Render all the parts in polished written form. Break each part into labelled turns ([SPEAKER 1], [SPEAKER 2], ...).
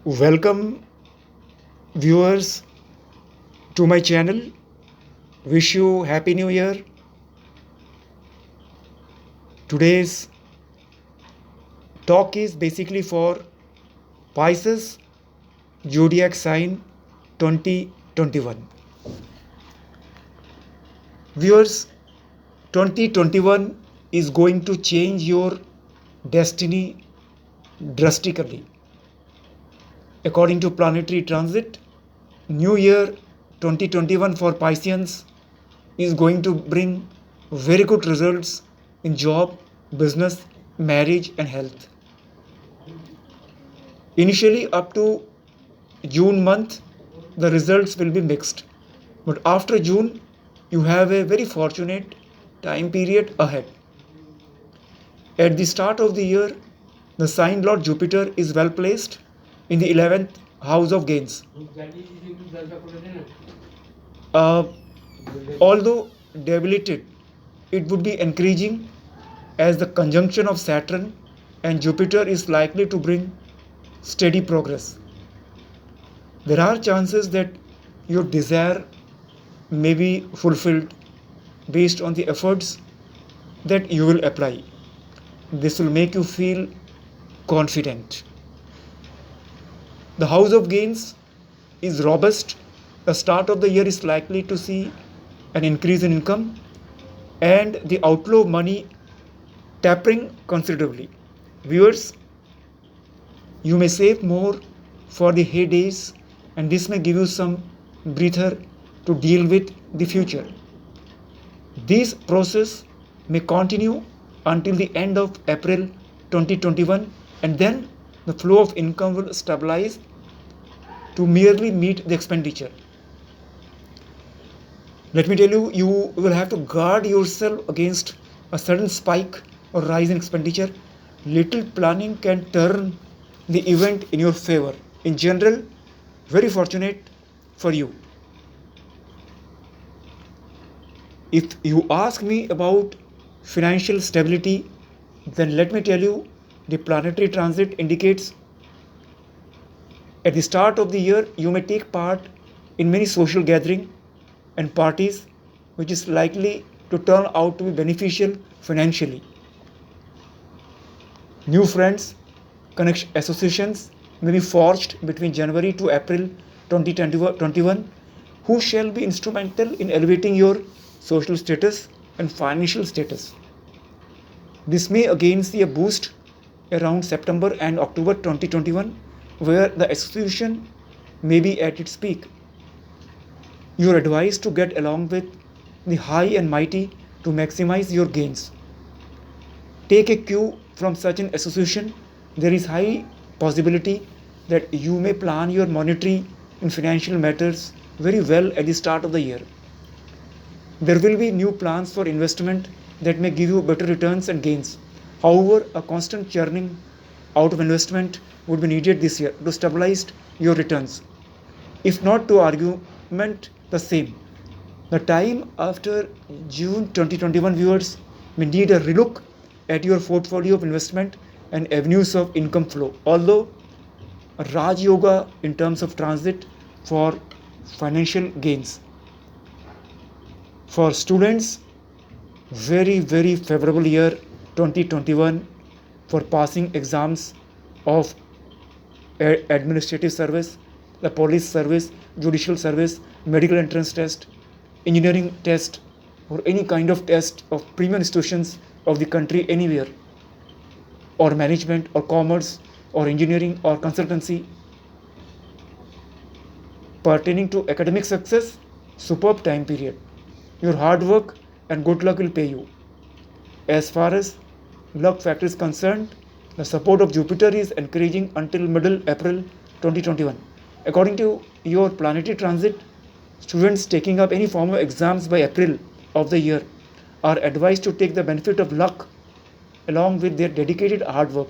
[SPEAKER 1] Welcome, viewers, to my channel. Wish you Happy New Year. Today's talk is basically for Pisces zodiac sign 2021. Viewers, 2021 is going to change your destiny drastically. According to planetary transit, New Year 2021 for Pisceans is going to bring very good results in job, business, marriage, and health. Initially, up to June month, the results will be mixed. But after June, you have a very fortunate time period ahead. At the start of the year, the sign Lord Jupiter is well placed in the 11th house of gains. Uh, Although debilitated, it would be encouraging as the conjunction of Saturn and Jupiter is likely to bring steady progress. There are chances that your desire may be fulfilled based on the efforts that you will apply. This will make you feel confident. The house of gains is robust. The start of the year is likely to see an increase in income and the outflow of money tapering considerably. Viewers, you may save more for the heydays, and this may give you some breather to deal with the future. This process may continue until the end of April 2021, and then the flow of income will stabilize to merely meet the expenditure. Let me tell you, you will have to guard yourself against a sudden spike or rise in expenditure. Little planning can turn the event in your favor. In general, very fortunate for you. If you ask me about financial stability, then let me tell you the planetary transit indicates at the start of the year you may take part in many social gatherings and parties, which is likely to turn out to be beneficial financially. New friends, connection associations may be forged between January to April 2021, who shall be instrumental in elevating your social status and financial status. This may again see a boost around September and October 2021, where the association may be at its peak. You are advised to get along with the high and mighty to maximize your gains. Take a cue from such an association. There is high possibility that you may plan your monetary and financial matters very well at the start of the year. There will be new plans for investment that may give you better returns and gains. However, a constant churning out of investment would be needed this year to stabilize your returns, if not to argument the same. The time after June 2021, viewers may need a relook at your portfolio of investment and avenues of income flow. Although Raj Yoga in terms of transit for financial gains. For students, very favorable year 2021 for passing exams of administrative service, the police service, judicial service, medical entrance test, engineering test, or any kind of test of premium institutions of the country anywhere, or management or commerce or engineering or consultancy pertaining to academic success. Superb time period. Your hard work and good luck will pay you. As far as luck factor is concerned, the support of Jupiter is encouraging until middle April 2021. According to your planetary transit, students taking up any form of exams by April of the year are advised to take the benefit of luck along with their dedicated hard work.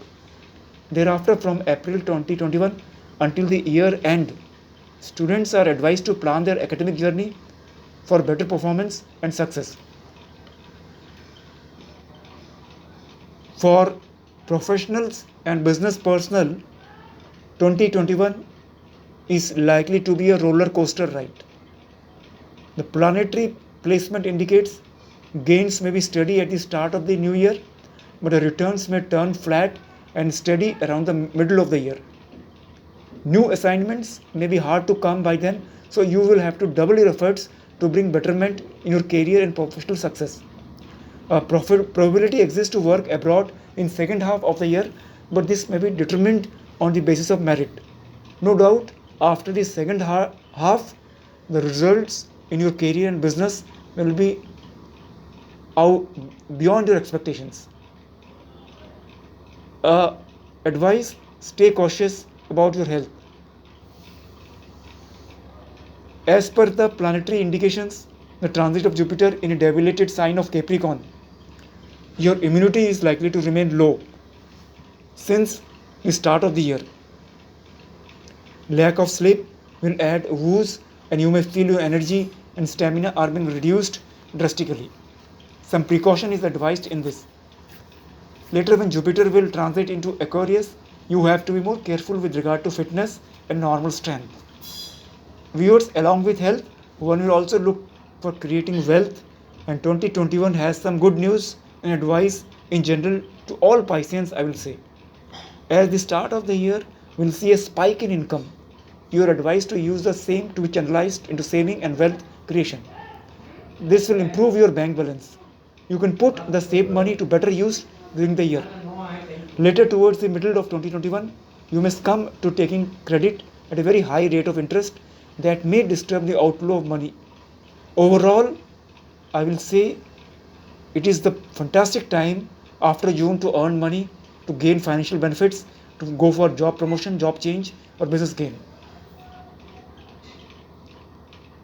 [SPEAKER 1] Thereafter, from April 2021 until the year end, students are advised to plan their academic journey for better performance and success. For professionals and business personnel, 2021 is likely to be a roller coaster ride. The planetary placement indicates gains may be steady at the start of the new year, but the returns may turn flat and steady around the middle of the year. New assignments may be hard to come by then, so you will have to double your efforts to bring betterment in your career and professional success. A probability exists to work abroad in second half of the year, but this may be determined on the basis of merit. No doubt, after the second half, the results in your career and business will be out beyond your expectations. Advice: stay cautious about your health. As per the planetary indications, the transit of Jupiter in a debilitated sign of Capricorn, your immunity is likely to remain low since the start of the year. Lack of sleep will add woes, and you may feel your energy and stamina are being reduced drastically. Some precaution is advised in this. Later, when Jupiter will transit into Aquarius, you have to be more careful with regard to fitness and normal strength. Viewers, along with health, one will also look for creating wealth, and 2021 has some good news and advice in general to all Pisceans, I will say. As the start of the year will see a spike in income, you are advised to use the same to be channelized into saving and wealth creation. This will improve your bank balance. You can put the saved money to better use during the year. Later, towards the middle of 2021, you may come to taking credit at a very high rate of interest that may disturb the outflow of money. Overall, I will say it is the fantastic time after June to earn money, to gain financial benefits, to go for job promotion, job change, or business gain.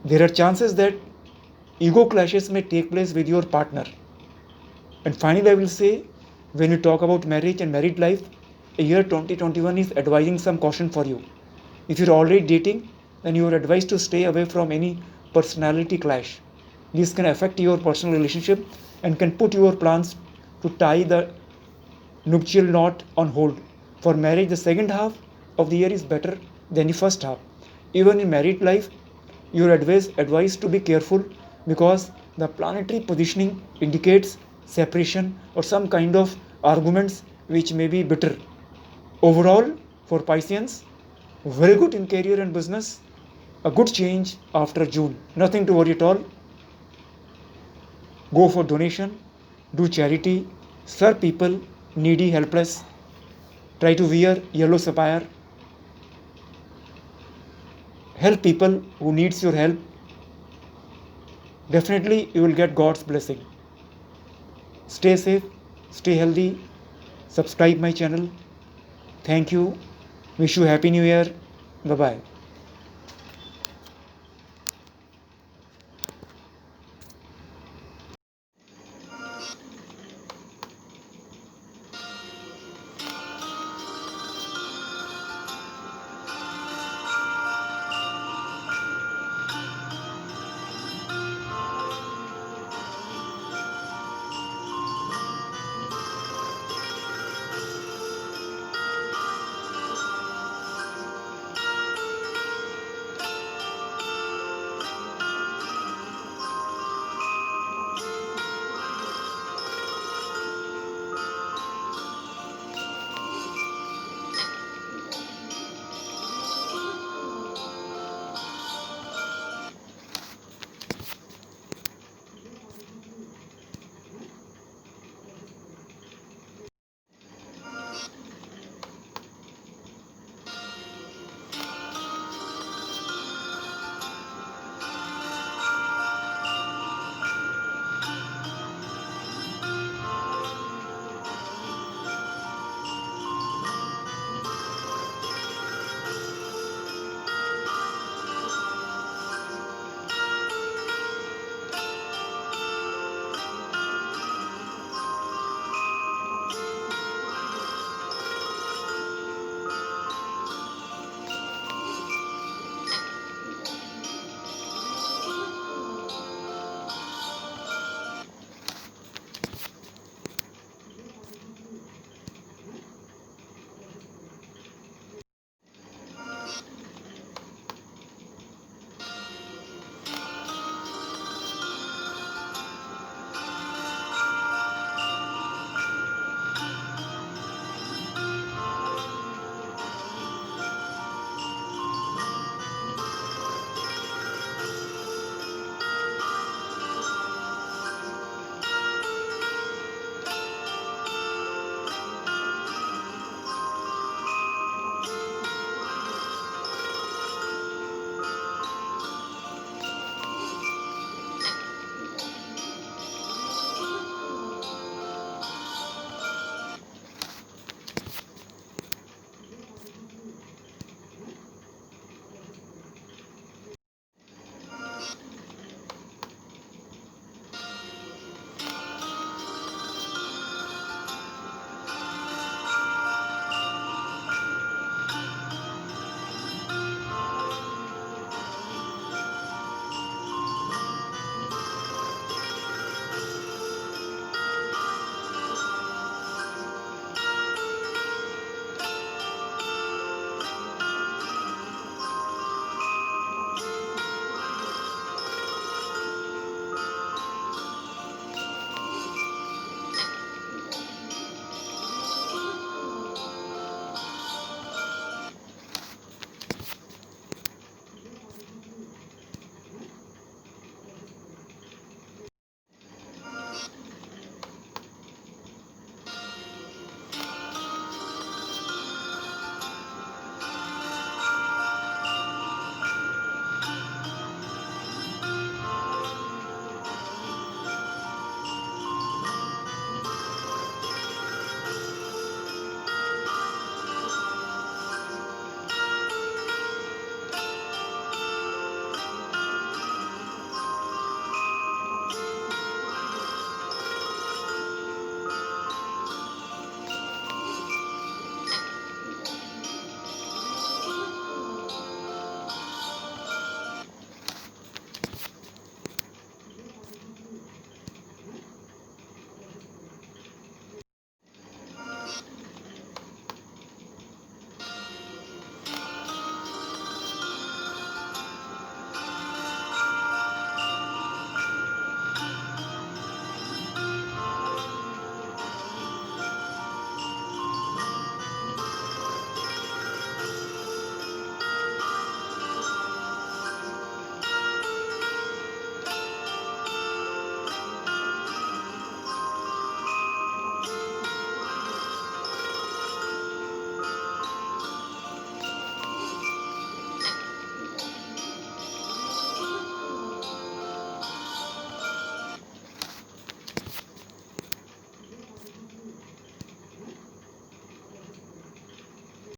[SPEAKER 1] There are chances that ego clashes may take place with your partner. And finally, I will say, when you talk about marriage and married life, a year 2021 is advising some caution for you. If you're already dating, then you are advised to stay away from any personality clash. This can affect your personal relationship and can put your plans to tie the nuptial knot on hold. For marriage, the second half of the year is better than the first half. Even in married life, you are advised to be careful because the planetary positioning indicates separation or some kind of arguments which may be bitter. Overall, for Pisceans, very good in career and business, a good change after June. Nothing to worry at all. Go for donation, do charity, serve people needy, helpless. Try to wear yellow sapphire. Help people who needs your help. Definitely you will get God's blessing. Stay safe, stay healthy, subscribe my channel. Thank you. Wish you Happy New Year. Bye-bye.